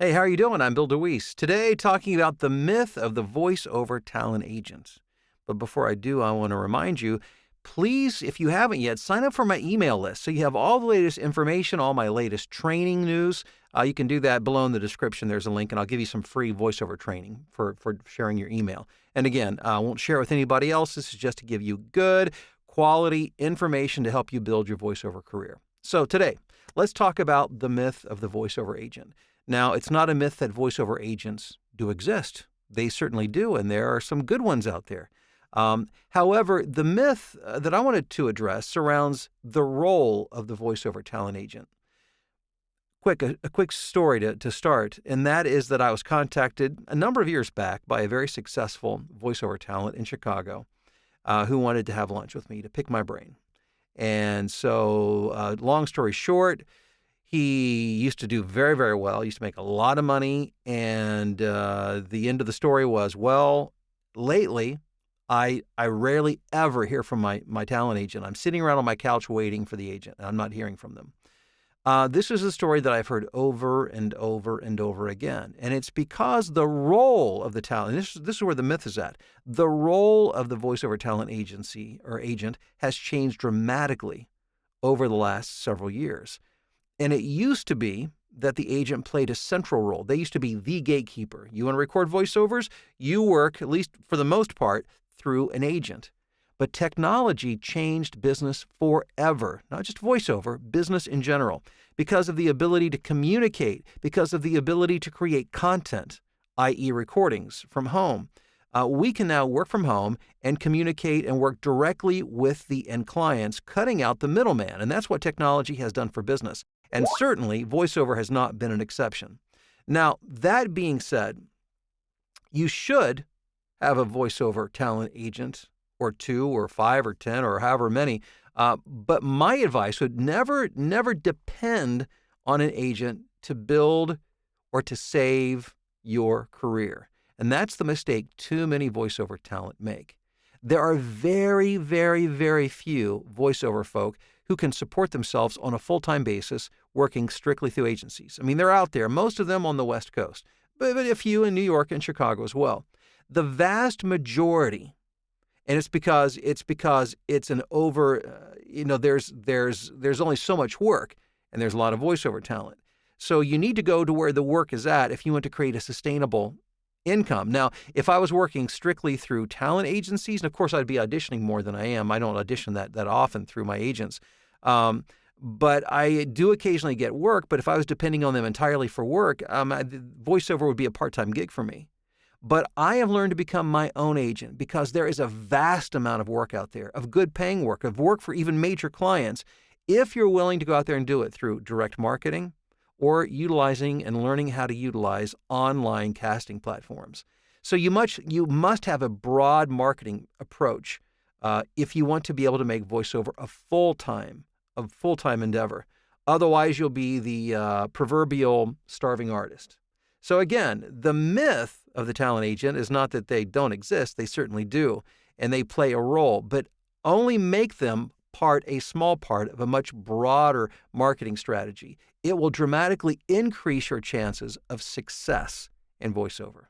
Hey, how are you doing? I'm Bill DeWeese. Today, talking about the myth of the voiceover talent agent. But before I do, I want to remind you, please, if you haven't yet, sign up for my email list so you have all the latest information, all my latest training news. You can do that below in the description. There's a link, and I'll give you some free voiceover training for sharing your email. And again, I won't share it with anybody else. This is just to give you good, quality information to help you build your voiceover career. So today, let's talk about the myth of the voiceover agent. Now, it's not a myth that voiceover agents do exist. They certainly do, and there are some good ones out there. However, the myth that I wanted to address surrounds the role of the voiceover talent agent. A quick story to start, and that is that I was contacted a number of years back by a very successful voiceover talent in Chicago who wanted to have lunch with me to pick my brain. And so, long story short, he used to do very, very well. He used to make a lot of money. And the end of the story was, well, lately, I rarely ever hear from my talent agent. I'm sitting around on my couch waiting for the agent, and I'm not hearing from them. This is a story that I've heard over and over and over again. And it's because the role of the talent, and this is where the myth is at, the role of the voiceover talent agency or agent has changed dramatically over the last several years. And it used to be that the agent played a central role. They used to be the gatekeeper. You want to record voiceovers? You work, at least for the most part, through an agent. But technology changed business forever, not just voiceover, business in general, because of the ability to communicate, because of the ability to create content, i.e. recordings from home. We can now work from home and communicate and work directly with the end clients, cutting out the middleman. And that's what technology has done for business. And certainly, voiceover has not been an exception. Now, that being said, you should have a voiceover talent agent or 2 or 5 or 10 or however many. But my advice would never depend on an agent to build or to save your career. And that's the mistake too many voiceover talent make. There are very, very, very few voiceover folk who can support themselves on a full-time basis working strictly through agencies. I mean, they're out there, most of them on the West Coast, but a few in New York and Chicago as well. The vast majority, and it's because it's an over, there's only so much work, and there's a lot of voiceover talent. So you need to go to where the work is at if you want to create a sustainable income. Now, if I was working strictly through talent agencies, and of course I'd be auditioning more than I am. I don't audition that often through my agents. But I do occasionally get work, but if I was depending on them entirely for work, voiceover would be a part-time gig for me. But I have learned to become my own agent because there is a vast amount of work out there, of good paying work, of work for even major clients, if you're willing to go out there and do it through direct marketing or utilizing and learning how to utilize online casting platforms. So you must have a broad marketing approach if you want to be able to make voiceover a full-time endeavor. Otherwise, you'll be the proverbial starving artist. So again, the myth of the talent agent is not that they don't exist. They certainly do, and they play a role, but only make them a small part of a much broader marketing strategy. It will dramatically increase your chances of success in voiceover.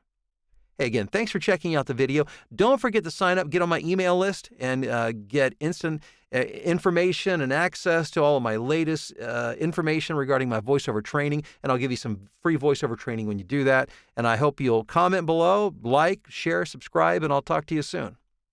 Hey, again, thanks for checking out the video. Don't forget to sign up, get on my email list, and get instant information and access to all of my latest information regarding my voiceover training. And I'll give you some free voiceover training when you do that. And I hope you'll comment below, like, share, subscribe, and I'll talk to you soon.